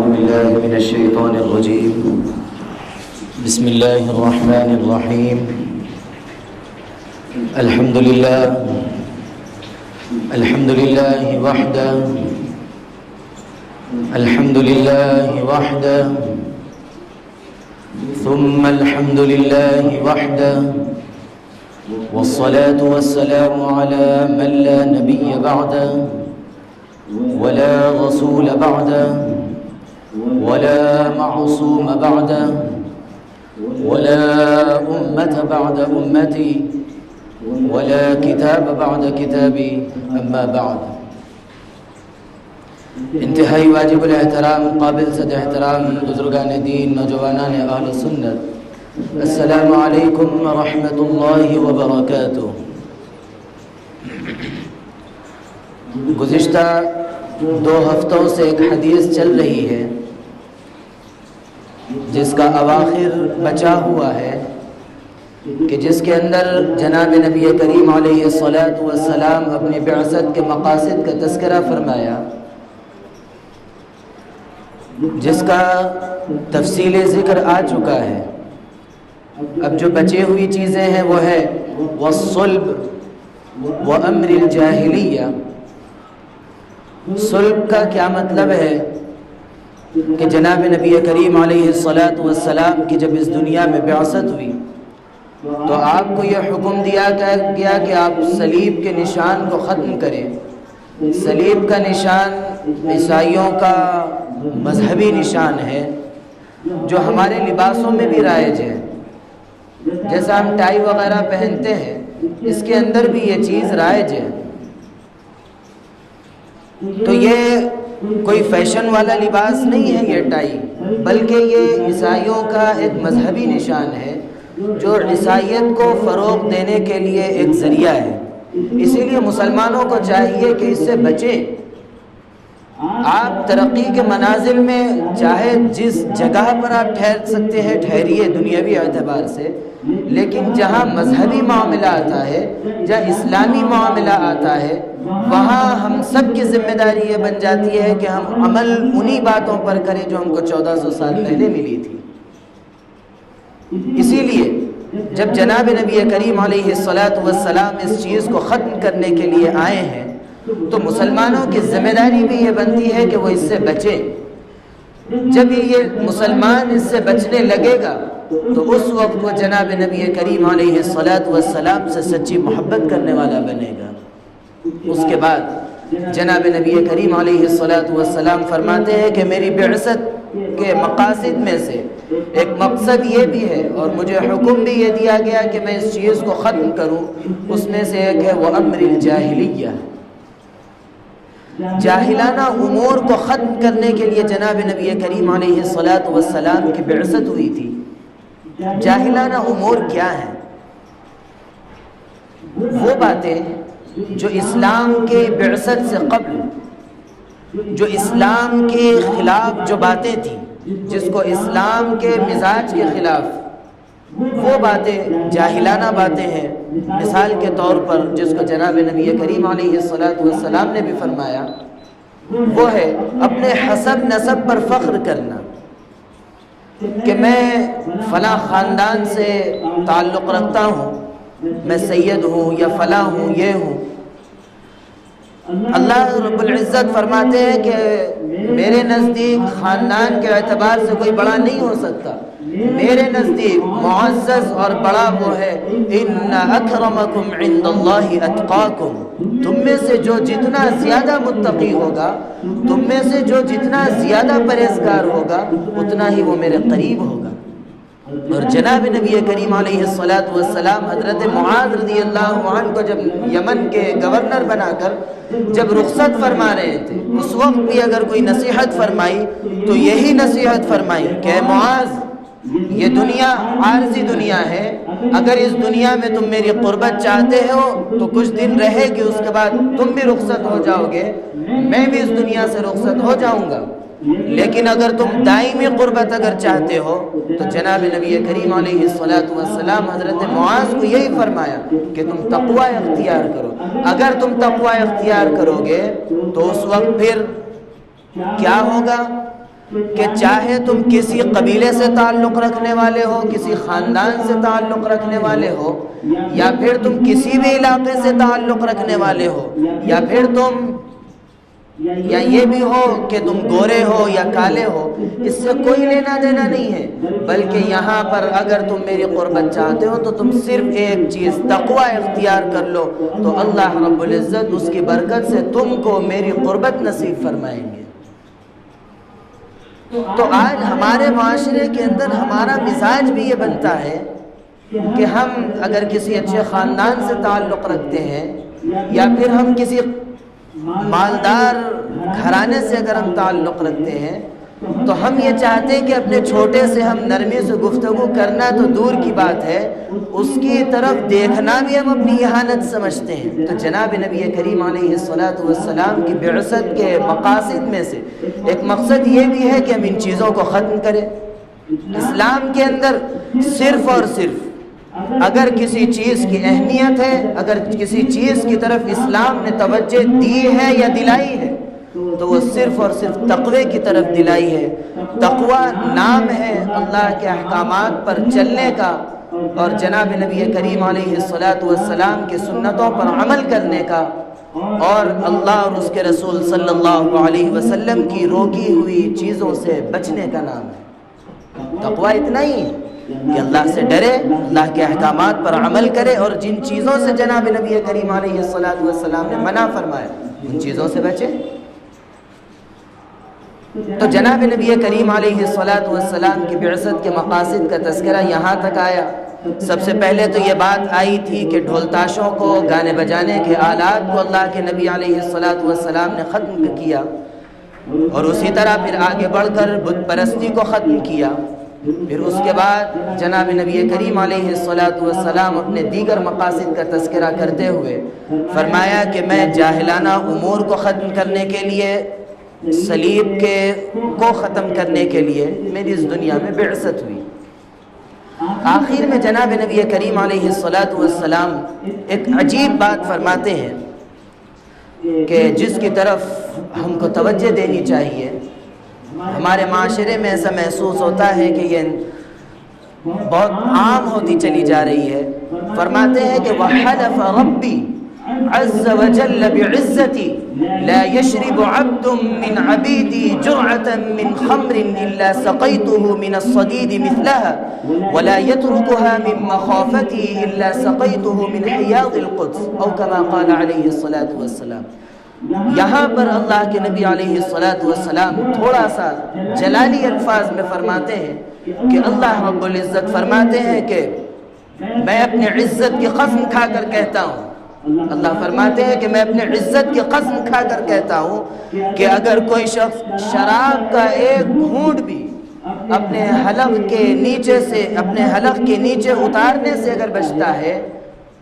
أعوذ بالله من الشيطان الرجيم. بسم الله الرحمن الرحيم. الحمد لله وحده. الحمد لله وحده ثم الحمد لله وحده، والصلاة والسلام على من لا نبي بعده ولا رسول بعده ولا معصوم بعده ولا أمة بعد أمتي ولا کتاب بعد کتابی، اما بعد. انتہائی واجب الاحترام، قابل صد احترام بزرگان دین، نوجوانان اہل سنت، السلام علیکم ورحمۃ اللہ وبرکاتہ. گزشتہ 2 ہفتوں سے ایک حدیث چل رہی ہے جس کا اواخر بچا ہوا ہے، کہ جس کے اندر جناب نبی کریم علیہ الصلاۃ والسلام اپنی بعثت کے مقاصد کا تذکرہ فرمایا، جس کا تفصیل ذکر آ چکا ہے. اب جو بچی ہوئی چیزیں ہیں وہ ہے والصلب وامر الجاہلیہ. صلب کا کیا مطلب ہے کہ جناب نبی کریم علیہ الصلاۃ والسلام کی جب اس دنیا میں بعثت ہوئی تو آپ کو یہ حکم دیا گیا کہ آپ صلیب کے نشان کو ختم کریں. صلیب کا نشان عیسائیوں کا مذہبی نشان ہے جو ہمارے لباسوں میں بھی رائج ہے. جیسا ہم ٹائی وغیرہ پہنتے ہیں، اس کے اندر بھی یہ چیز رائج ہے. تو یہ کوئی فیشن والا لباس نہیں ہے یہ ٹائی، بلکہ یہ عیسائیوں کا ایک مذہبی نشان ہے جو عیسائیت کو فروغ دینے کے لیے ایک ذریعہ ہے. اسی لیے مسلمانوں کو چاہیے کہ اس سے بچیں. آپ ترقی کے منازل میں چاہے جس جگہ پر آپ ٹھہر سکتے ہیں ٹھہریے دنیاوی اعتبار سے، لیکن جہاں مذہبی معاملہ آتا ہے، جہاں اسلامی معاملہ آتا ہے، وہاں ہم سب کی ذمہ داری یہ بن جاتی ہے کہ ہم عمل انہی باتوں پر کریں جو ہم کو 1400 سال پہلے ملی تھی. اسی لیے جب جناب نبی کریم علیہ الصلاۃ والسلام اس چیز کو ختم کرنے کے لیے آئے ہیں تو مسلمانوں کی ذمہ داری بھی یہ بنتی ہے کہ وہ اس سے بچیں. جب یہ مسلمان اس سے بچنے لگے گا تو اس وقت وہ جناب نبی کریم علیہ الصلاۃ والسلام سے سچی محبت کرنے والا بنے گا. اس کے بعد جناب نبی کریم علیہ الصلاۃ والسلام فرماتے ہیں کہ میری بعثت کے مقاصد میں سے ایک مقصد یہ بھی ہے، اور مجھے حکم بھی یہ دیا گیا کہ میں اس چیز کو ختم کروں. اس میں سے ایک ہے وہ امر الجاہلیہ. جاہلانہ امور کو ختم کرنے کے لیے جناب نبی کریم علیہ الصلاۃ والسلام کی بعثت ہوئی تھی. جاہلانہ امور کیا ہیں؟ وہ باتیں جو اسلام کے بعثت سے قبل، جو اسلام کے خلاف جو باتیں تھیں، جس کو اسلام کے مزاج کے خلاف، وہ باتیں جاہلانہ باتیں ہیں. مثال کے طور پر جس کو جناب نبی کریم علیہ الصلاۃ والسلام نے بھی فرمایا، وہ ہے اپنے حسب نسب پر فخر کرنا کہ میں فلاں خاندان سے تعلق رکھتا ہوں، میں سید ہوں یا فلاں ہوں، یہ ہوں. اللہ رب العزت فرماتے ہیں کہ میرے نزدیک خاندان کے اعتبار سے کوئی بڑا نہیں ہو سکتا. میرے نزدیک معزز اور بڑا وہ ہے ان اکرمکم عند اللہ اتقاکم. تم میں سے جو جتنا زیادہ متقی ہوگا، تم میں سے جو جتنا زیادہ پرہیزگار ہوگا، اتنا ہی وہ میرے قریب ہوگا. اور جناب نبی کریم علیہ الصلاۃ والسلام حضرت معاذ رضی اللہ عنہ کو جب یمن کے گورنر بنا کر جب رخصت فرما رہے تھے، اس وقت بھی اگر کوئی نصیحت فرمائی تو یہی نصیحت فرمائی کہ اے معاذ، یہ دنیا عارضی دنیا ہے. اگر اس دنیا میں تم میری قربت چاہتے ہو تو کچھ دن رہے گی، اس کے بعد تم بھی رخصت ہو جاؤ گے، میں بھی اس دنیا سے رخصت ہو جاؤں گا. لیکن اگر تم دائمی قربت اگر چاہتے ہو تو جناب نبی کریم علیہ الصلاۃ والسلام حضرت معاذ کو یہی فرمایا کہ تم تقوی اختیار کرو. اگر تم تقوی اختیار کرو گے تو اس وقت پھر کیا ہوگا کہ چاہے تم کسی قبیلے سے تعلق رکھنے والے ہو، کسی خاندان سے تعلق رکھنے والے ہو، یا پھر تم کسی بھی علاقے سے تعلق رکھنے والے ہو، یا پھر تم یا یہ بھی ہو کہ تم گورے ہو یا کالے ہو، اس سے کوئی لینا دینا نہیں ہے، بلکہ یہاں پر اگر تم میری قربت چاہتے ہو تو تم صرف ایک چیز تقوی اختیار کر لو، تو اللہ رب العزت اس کی برکت سے تم کو میری قربت نصیب فرمائیں گے۔ تو آج ہمارے معاشرے کے اندر ہمارا مزاج بھی یہ بنتا ہے کہ ہم اگر کسی اچھے خاندان سے تعلق رکھتے ہیں، یا پھر ہم کسی مالدار گھرانے سے اگر ہم تعلق رکھتے ہیں، تو ہم یہ چاہتے ہیں کہ اپنے چھوٹے سے ہم نرمی سے گفتگو کرنا تو دور کی بات ہے، اس کی طرف دیکھنا بھی ہم اپنی اہانت سمجھتے ہیں۔ تو جناب نبی کریم علیہ السلام کی بعثت کے مقاصد میں سے ایک مقصد یہ بھی ہے کہ ہم ان چیزوں کو ختم کریں۔ اسلام کے اندر صرف اور صرف اگر کسی چیز کی اہمیت ہے، اگر کسی چیز کی طرف اسلام نے توجہ دی ہے یا دلائی ہے، تو وہ صرف اور صرف تقوی کی طرف دلائی ہے۔ تقوی نام ہے اللہ کے احکامات پر چلنے کا اور جناب نبی کریم علیہ السلام کی سنتوں پر عمل کرنے کا، اور اللہ اور اس کے رسول صلی اللہ علیہ وسلم کی روکی ہوئی چیزوں سے بچنے کا نام ہے۔ تقوی اتنا ہی ہے کہ اللہ سے ڈرے، اللہ کے احکامات پر عمل کرے، اور جن چیزوں سے جناب نبی کریم علیہ السلام نے منع فرمایا ان چیزوں سے بچے۔ تو جناب نبی کریم علیہ السلام کی بعثت کے مقاصد کا تذکرہ یہاں تک آیا۔ سب سے پہلے تو یہ بات آئی تھی کہ ڈھول تاشوں کو، گانے بجانے کے آلات کو اللہ کے نبی علیہ السلام نے ختم کیا، اور اسی طرح پھر آگے بڑھ کر بت پرستی کو ختم کیا۔ پھر اس کے بعد جناب نبی کریم علیہ السلام اپنے دیگر مقاصد کا تذکرہ کرتے ہوئے فرمایا کہ میں جاہلانہ امور کو ختم کرنے کے لیے، صلیب کو ختم کرنے کے لیے میری اس دنیا میں بعثت ہوئی۔ آخر میں جناب نبی کریم علیہ السلام ایک عجیب بات فرماتے ہیں کہ جس کی طرف ہم کو توجہ دینی چاہیے۔ ہمارے معاشرے میں ایسا محسوس ہوتا ہے کہ یہ بہت عام ہوتی چلی جا رہی ہے۔ فرماتے ہیں کہ وَحَلَفَ رَبِّي عَزَّ وَجَلَّ بِعِزَّتِي لَا يَشْرِبُ عَبْدٌ مِّنْ عَبِيدِي جُرْعَةً مِّنْ خَمْرٍ إِلَّا سَقَيْتُهُ مِنَ الصَّدِيدِ مِثْلَهَا وَلَا يَتْرُكُهَا مِن مَّخَافَتِي إِلَّا سَقَيْتُهُ مِنْ حِيَاضِ الْقُدْسِ أو كما قال علیہ السلام۔ یہاں پر اللہ کے نبی علیہ السلام تھوڑا سا جلالی الفاظ میں فرماتے ہیں کہ اللہ رب العزت فرماتے ہیں کہ میں اپنے عزت کی قسم کھا کر کہتا ہوں، اللہ فرماتے ہیں کہ میں اپنے عزت کی قسم کھا کر کہتا ہوں کہ اگر کوئی شخص شراب کا ایک گھونٹ بھی اپنے حلق کے نیچے اتارنے سے اگر بچتا ہے،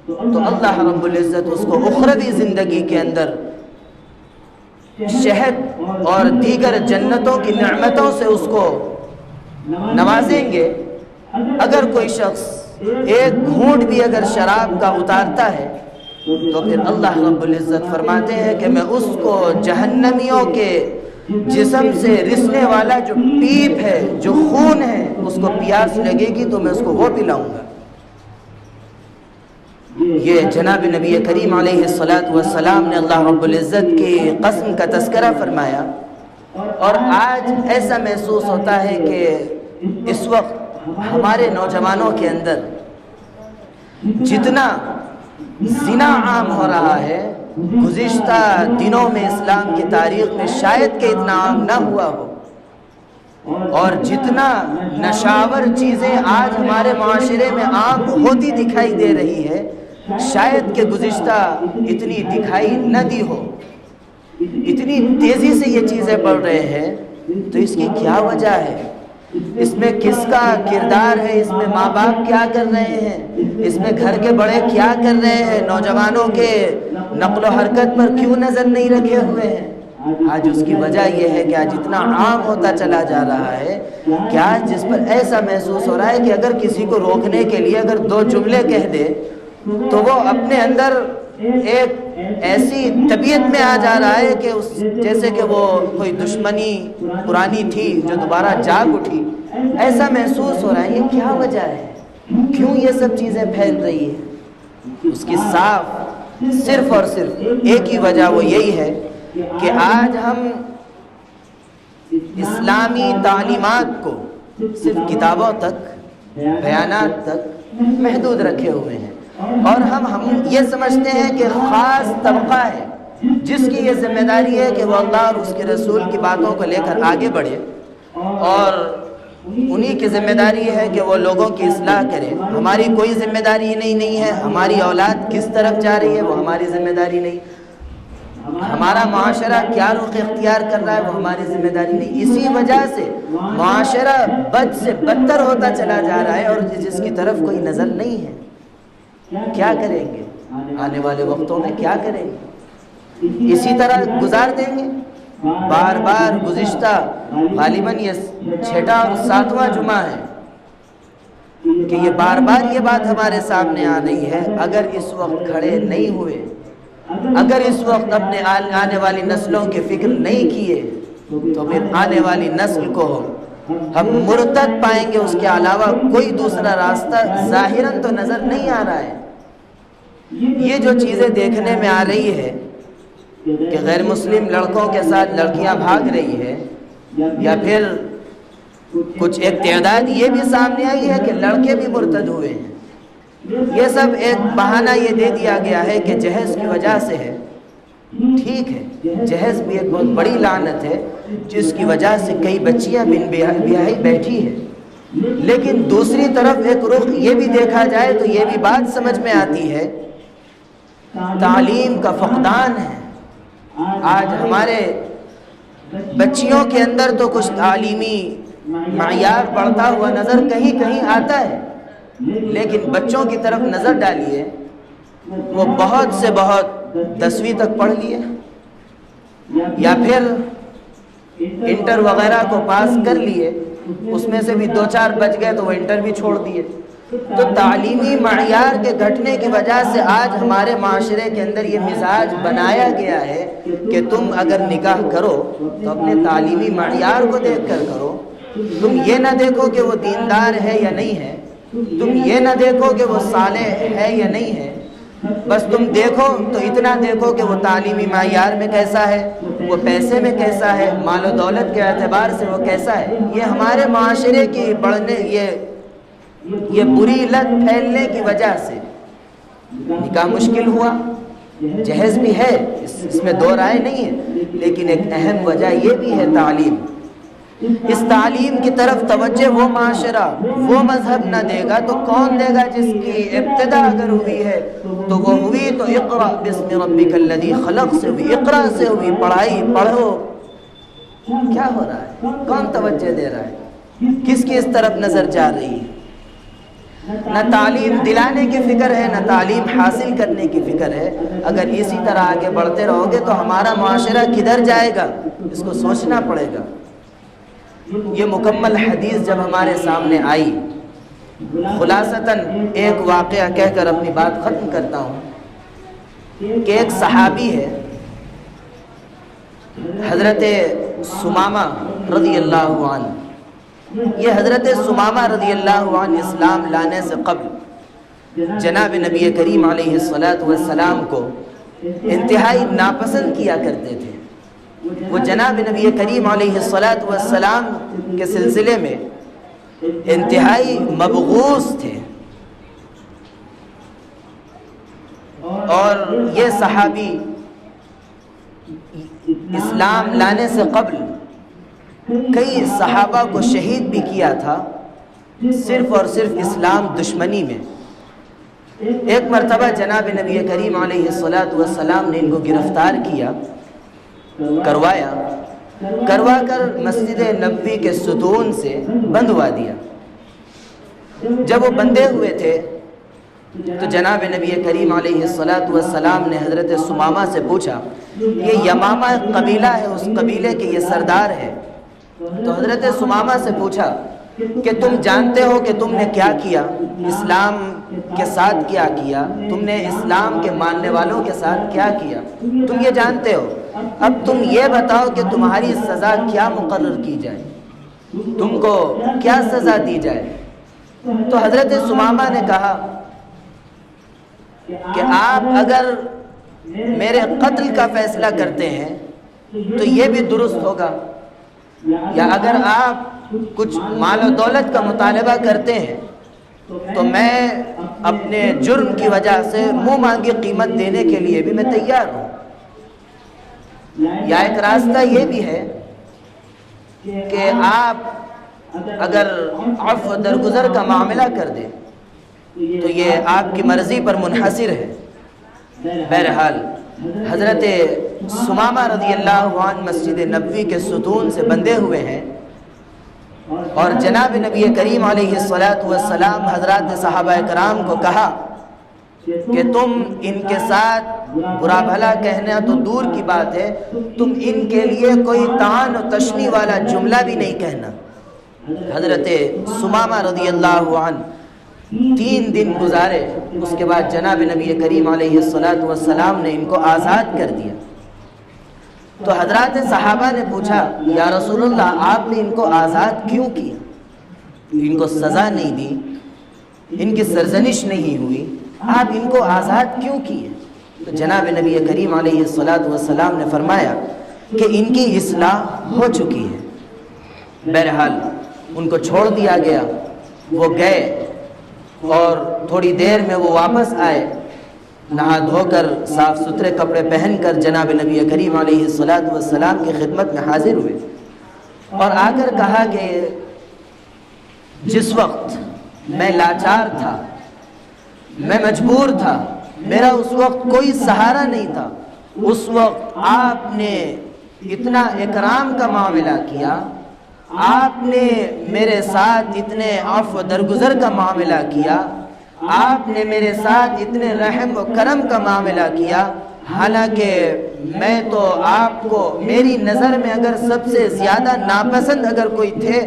تو اللہ رب العزت اس کو اخروی زندگی کے اندر شہد اور دیگر جنتوں کی نعمتوں سے اس کو نوازیں گے۔ اگر کوئی شخص ایک گھونٹ بھی اگر شراب کا اتارتا ہے، تو پھر اللہ رب العزت فرماتے ہیں کہ میں اس کو جہنمیوں کے جسم سے رسنے والا جو پیپ ہے، جو خون ہے، اس کو پیاس لگے گی تو میں اس کو وہ پلاؤں گا۔ یہ جناب نبی کریم علیہ السلام نے اللہ رب العزت کی قسم کا تذکرہ فرمایا۔ اور آج ایسا محسوس ہوتا ہے کہ اس وقت ہمارے نوجوانوں کے اندر جتنا زنا عام ہو رہا ہے، گزشتہ دنوں میں اسلام کی تاریخ میں شاید کہ اتنا عام نہ ہوا ہو، اور جتنا نشاور چیزیں آج ہمارے معاشرے میں عام ہوتی دکھائی دے رہی ہے، شاید کہ گزشتہ اتنی دکھائی نہ دی ہو۔ اتنی تیزی سے یہ چیزیں بڑھ رہے ہیں، تو اس کی کیا وجہ ہے؟ اس میں کس کا کردار ہے؟ اس میں ماں باپ کیا کر رہے ہیں؟ اس میں گھر کے بڑے کیا کر رہے ہیں؟ نوجوانوں کے نقل و حرکت پر کیوں نظر نہیں رکھے ہوئے ہیں؟ آج اس کی وجہ یہ ہے کہ آج اتنا عام ہوتا چلا جا رہا ہے کہ آج جس پر ایسا محسوس ہو رہا ہے کہ اگر کسی کو روکنے کے لیے اگر دو جملے کہہ دے تو وہ اپنے اندر ایک ایسی طبیعت میں آ جا رہا ہے کہ جیسے کہ وہ کوئی دشمنی پرانی تھی جو دوبارہ جاگ اٹھی، ایسا محسوس ہو رہا ہے۔ یہ کیا وجہ ہے؟ کیوں یہ سب چیزیں پھیل رہی ہیں؟ اس کی صاف صرف اور صرف ایک ہی وجہ وہ یہی ہے کہ آج ہم اسلامی تعلیمات کو صرف کتابوں تک، بیانات تک محدود رکھے ہوئے ہیں، اور ہم یہ سمجھتے ہیں کہ خاص طبقہ ہے جس کی یہ ذمہ داری ہے کہ وہ اللہ اور اس کے رسول کی باتوں کو لے کر آگے بڑھے، اور انہی کی ذمہ داری ہے کہ وہ لوگوں کی اصلاح کرے۔ ہماری کوئی ذمہ داری نہیں ہے، ہماری اولاد کس طرف جا رہی ہے وہ ہماری ذمہ داری نہیں، ہمارا معاشرہ کیا رخ اختیار کر رہا ہے وہ ہماری ذمہ داری نہیں۔ اسی وجہ سے معاشرہ بد سے بدتر ہوتا چلا جا رہا ہے، اور جس کی طرف کوئی نظر نہیں ہے۔ کیا کریں گے آنے والے وقتوں میں؟ کیا کریں گے؟ اسی طرح گزار دیں گے؟ بار بار گزشتہ غالباً یہ 6واں اور 7واں جمعہ ہے کہ یہ بار بار یہ بات ہمارے سامنے آ رہی ہے۔ اگر اس وقت کھڑے نہیں ہوئے، اگر اس وقت اپنے آنے والی نسلوں کی فکر نہیں کیے، تو پھر آنے والی نسل کو ہم مرتد پائیں گے۔ اس کے علاوہ کوئی دوسرا راستہ ظاہراً تو نظر نہیں آ رہا ہے۔ یہ جو چیزیں دیکھنے میں آ رہی ہے کہ غیر مسلم لڑکوں کے ساتھ لڑکیاں بھاگ رہی ہے، یا پھر کچھ ایک تعداد یہ بھی سامنے آئی ہے کہ لڑکے بھی مرتد ہوئے ہیں، یہ سب ایک بہانہ یہ دے دیا گیا ہے کہ جہیز کی وجہ سے ہے۔ ٹھیک ہے، جہیز بھی ایک بہت بڑی لعنت ہے جس کی وجہ سے کئی بچیاں بن بیاہی بیٹھی ہیں، لیکن دوسری طرف ایک رخ یہ بھی دیکھا جائے تو یہ بھی بات سمجھ میں آتی ہے، تعلیم کا فقدان ہے۔ آج ہمارے بچیوں کے اندر تو کچھ تعلیمی معیار بڑھتا ہوا نظر کہیں کہیں آتا ہے، لیکن بچوں کی طرف نظر ڈالیے، وہ بہت سے بہت 10ویں تک پڑھ لیے، یا پھر انٹر وغیرہ کو پاس کر لیے، اس میں سے بھی 2-4 بچ گئے تو وہ انٹر بھی چھوڑ دیے۔ تو تعلیمی معیار کے گھٹنے کی وجہ سے آج ہمارے معاشرے کے اندر یہ مزاج بنایا گیا ہے کہ تم اگر نکاح کرو تو اپنے تعلیمی معیار کو دیکھ کر کرو، تم یہ نہ دیکھو کہ وہ دیندار ہے یا نہیں ہے، تم یہ نہ دیکھو کہ وہ صالح ہے یا نہیں ہے، بس تم دیکھو تو اتنا دیکھو کہ وہ تعلیمی معیار میں کیسا ہے، وہ پیسے میں کیسا ہے، مال و دولت کے اعتبار سے وہ کیسا ہے۔ یہ ہمارے معاشرے کی بڑھنے، یہ بری لت پھیلنے کی وجہ سے نکاح مشکل ہوا۔ جہیز بھی ہے، اس میں دو رائے نہیں ہے، لیکن ایک اہم وجہ یہ بھی ہے تعلیم۔ اس تعلیم کی طرف توجہ وہ معاشرہ، وہ مذہب نہ دے گا تو کون دے گا؟ جس کی ابتدا اگر ہوئی ہے تو وہ ہوئی تو اقرأ باسم ربک الذی خلق سے ہوئی، اقرأ سے ہوئی، پڑھائی پڑھو۔ کیا ہو رہا ہے؟ کون توجہ دے رہا ہے؟ کس کی اس طرف نظر جا رہی ہے؟ نہ تعلیم دلانے کی فکر ہے، نہ تعلیم حاصل کرنے کی فکر ہے۔ اگر اسی طرح آگے بڑھتے رہو گے تو ہمارا معاشرہ کدھر جائے گا؟ اس کو سوچنا پڑے گا۔ یہ مکمل حدیث جب ہمارے سامنے آئی، خلاصتاً ایک واقعہ کہہ کر اپنی بات ختم کرتا ہوں کہ ایک صحابی ہے حضرت ثمامہ رضی اللہ عنہ۔ یہ حضرت ثمامہ رضی اللہ عنہ اسلام لانے سے قبل جناب نبی کریم علیہ السلام کو انتہائی ناپسند کیا کرتے تھے۔ وہ جناب نبی کریم علیہ السلام کے سلسلے میں انتہائی مبغوض تھے، اور یہ صحابی اسلام لانے سے قبل کئی صحابہ کو شہید بھی کیا تھا، صرف اور صرف اسلام دشمنی میں۔ ایک مرتبہ جناب نبی کریم علیہ السلام نے ان کو گرفتار کیا، کروا کر مسجد نبوی کے ستون سے بندھوا دیا۔ جب وہ بندھے ہوئے تھے تو جناب نبی کریم علیہ السلام نے حضرت ثمامہ سے پوچھا، یہ یمامہ قبیلہ ہے، اس قبیلے کے یہ سردار ہے۔ تو حضرت ثمامہ سے پوچھا کہ تم جانتے ہو کہ تم نے کیا کیا، اسلام کے ساتھ کیا کیا، تم نے اسلام کے ماننے والوں کے ساتھ کیا کیا، تم یہ جانتے ہو، اب تم یہ بتاؤ کہ تمہاری سزا کیا مقرر کی جائے، تم کو کیا سزا دی جائے۔ تو حضرت ثمامہ نے کہا کہ آپ اگر میرے قتل کا فیصلہ کرتے ہیں تو یہ بھی درست ہوگا، یا اگر آپ کچھ مال و دولت کا مطالبہ کرتے ہیں تو میں اپنے جرم کی وجہ سے منہ مانگی قیمت دینے کے لیے بھی میں تیار ہوں۔ یا ایک راستہ یہ بھی ہے کہ آپ اگر عفو درگزر کا معاملہ کر دیں تو یہ آپ کی مرضی پر منحصر ہے۔ بہرحال حضرت ثمامہ رضی اللہ عنہ مسجد نبوی کے ستون سے بندھے ہوئے ہیں، اور جناب نبی کریم علیہ السلام حضرات صحابہ کرام کو کہا کہ تم ان کے ساتھ برا بھلا کہنا تو دور کی بات ہے، تم ان کے لیے کوئی طعن و تشنی والا جملہ بھی نہیں کہنا۔ حضرت ثمامہ رضی اللہ عنہ 3 دن گزارے، اس کے بعد جناب نبی کریم علیہ السلام نے ان کو آزاد کر دیا۔ تو حضرات صحابہ نے پوچھا یا رسول اللہ آپ نے ان کو آزاد کیوں کیا، ان کو سزا نہیں دی، ان کی سرزنش نہیں ہوئی، آپ ان کو آزاد کیوں کیے؟ تو جناب نبی کریم علیہ السلام نے فرمایا کہ ان کی اصلاح ہو چکی ہے۔ بہرحال ان کو چھوڑ دیا گیا، وہ گئے اور تھوڑی دیر میں وہ واپس آئے، نہا دھو کر صاف ستھرے کپڑے پہن کر جناب نبی کریم علیہ السلام کی خدمت میں حاضر ہوئے، اور آ کر کہا کہ جس وقت میں لاچار تھا، میں مجبور تھا، میرا اس وقت کوئی سہارا نہیں تھا، اس وقت آپ نے اتنا اکرام کا معاملہ کیا، آپ نے میرے ساتھ اتنے عفو درگزر کا معاملہ کیا، آپ نے میرے ساتھ اتنے رحم و کرم کا معاملہ کیا، حالانکہ میں تو آپ کو میری نظر میں اگر سب سے زیادہ ناپسند اگر کوئی تھے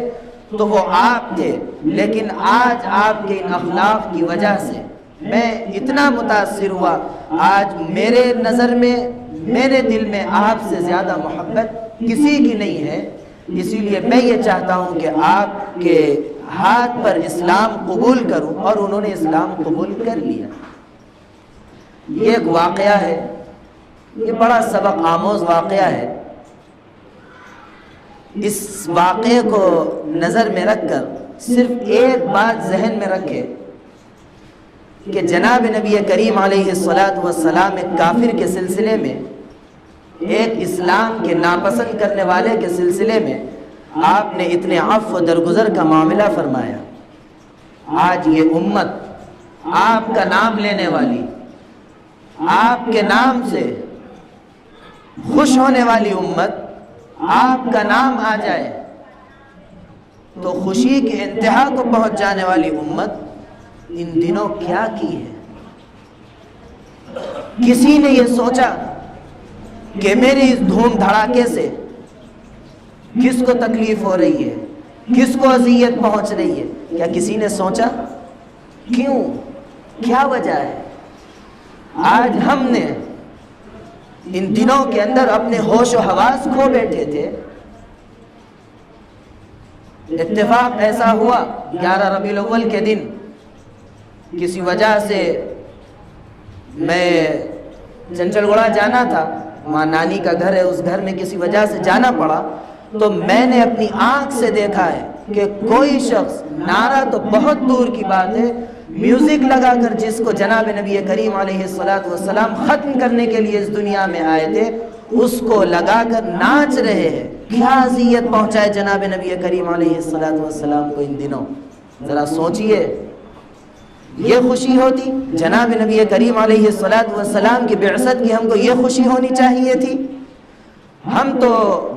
تو وہ آپ تھے، لیکن آج آپ کے ان اخلاق کی وجہ سے میں اتنا متاثر ہوا، آج میرے نظر میں میرے دل میں آپ سے زیادہ محبت کسی کی نہیں ہے، اسی لیے میں یہ چاہتا ہوں کہ آپ کے ہاتھ پر اسلام قبول کروں، اور انہوں نے اسلام قبول کر لیا۔ یہ ایک واقعہ ہے، یہ بڑا سبق آموز واقعہ ہے۔ اس واقعے کو نظر میں رکھ کر صرف ایک بات ذہن میں رکھے کہ جناب نبی کریم علیہ السلام ایک کافر کے سلسلے میں، ایک اسلام کے ناپسند کرنے والے کے سلسلے میں آپ نے اتنے عفو درگزر کا معاملہ فرمایا۔ آج یہ امت آپ کا نام لینے والی، آپ کے نام سے خوش ہونے والی امت، آپ کا نام آ جائے تو خوشی کے انتہا کو پہنچ جانے والی امت ان دنوں کیا کی ہے؟ کسی نے یہ سوچا کہ میری اس دھوم دھڑاکے سے کس کو تکلیف ہو رہی ہے، کس کو اذیت پہنچ رہی ہے؟ کیا کسی نے سوچا؟ کیوں؟ کیا وجہ ہے؟ آج ہم نے ان دنوں کے اندر اپنے ہوش و حواس کھو بیٹھے تھے۔ اتفاق ایسا ہوا 11 ربیع الاول کے دن کسی وجہ سے میں چنچل گڑھا جانا تھا، وہاں نانی کا گھر ہے، اس گھر میں کسی وجہ سے جانا پڑا، تو میں نے اپنی آنکھ سے دیکھا ہے کہ کوئی شخص، نعرہ تو بہت دور کی بات ہے، میوزک لگا کر جس کو جناب نبی کریم علیہ السلام ختم کرنے کے لیے اس دنیا میں آئے تھے، اس کو لگا کر ناچ رہے ہیں۔ کیا اذیت پہنچائے جناب نبی کریم علیہ السلام کو ان دنوں؟ ذرا سوچئے، یہ خوشی ہوتی جناب نبی کریم علیہ السلام کی بعثت کی، ہم کو یہ خوشی ہونی چاہیے تھی۔ ہم تو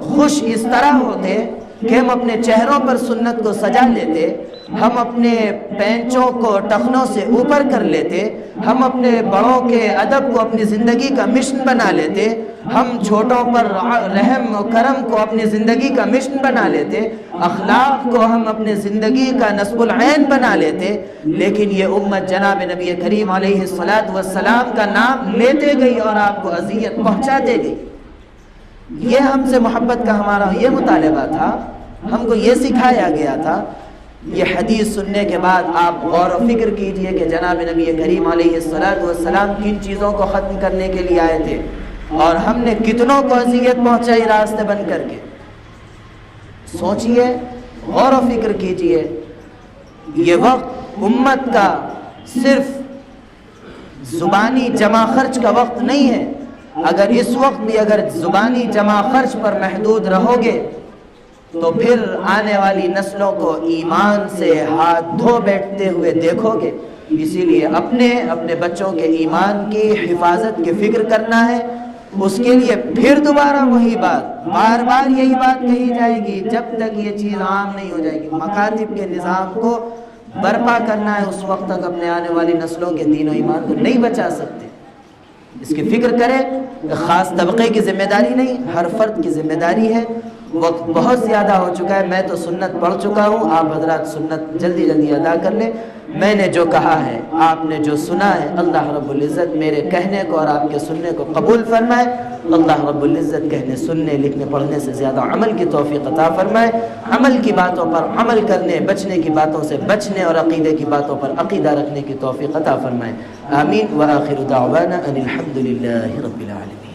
خوش اس طرح ہوتے کہ ہم اپنے چہروں پر سنت کو سجا لیتے، ہم اپنے پینچوں کو ٹخنوں سے اوپر کر لیتے، ہم اپنے بڑوں کے ادب کو اپنی زندگی کا مشن بنا لیتے، ہم چھوٹوں پر رحم و کرم کو اپنی زندگی کا مشن بنا لیتے، اخلاق کو ہم اپنے زندگی کا نصب العین بنا لیتے، لیکن یہ امت جناب نبی کریم علیہ السلام کا نام لیتے گئی اور آپ کو اذیت پہنچاتے گئی۔ یہ ہم سے محبت کا ہمارا یہ مطالبہ تھا، ہم کو یہ سکھایا گیا تھا۔ یہ حدیث سننے کے بعد آپ غور و فکر کیجئے کہ جناب نبی کریم علیہ السلام کن چیزوں کو ختم کرنے کے لیے آئے تھے اور ہم نے کتنوں کو اذیت پہنچائی راستے بند کر کے۔ سوچئے، غور و فکر کیجئے۔ یہ وقت امت کا صرف زبانی جمع خرچ کا وقت نہیں ہے۔ اگر اس وقت بھی اگر زبانی جمع خرچ پر محدود رہو گے تو پھر آنے والی نسلوں کو ایمان سے ہاتھ دھو بیٹھتے ہوئے دیکھو گے۔ اسی لیے اپنے بچوں کے ایمان کی حفاظت کی فکر کرنا ہے۔ اس کے لیے پھر دوبارہ وہی بات، بار بار یہی بات کہی جائے گی جب تک یہ چیز عام نہیں ہو جائے گی۔ مکاتب کے نظام کو برپا کرنا ہے، اس وقت تک اپنے آنے والی نسلوں کے دین و ایمان کو نہیں بچا سکتے۔ اس کی فکر کریں، خاص طبقے کی ذمہ داری نہیں، ہر فرد کی ذمہ داری ہے۔ وقت بہت زیادہ ہو چکا ہے، میں تو سنت پڑھ چکا ہوں، آپ حضرات سنت جلدی جلدی ادا کر لیں۔ میں نے جو کہا ہے، آپ نے جو سنا ہے، اللہ رب العزت میرے کہنے کو اور آپ کے سننے کو قبول فرمائے۔ اللہ رب العزت کہنے، سننے، لکھنے، پڑھنے سے زیادہ عمل کی توفیق عطا فرمائے۔ عمل کی باتوں پر عمل کرنے، بچنے کی باتوں سے بچنے اور عقیدے کی باتوں پر عقیدہ رکھنے کی توفیق عطا فرمائے۔ آمین۔ وآخر دعوانا ان الحمد للہ رب العالمین۔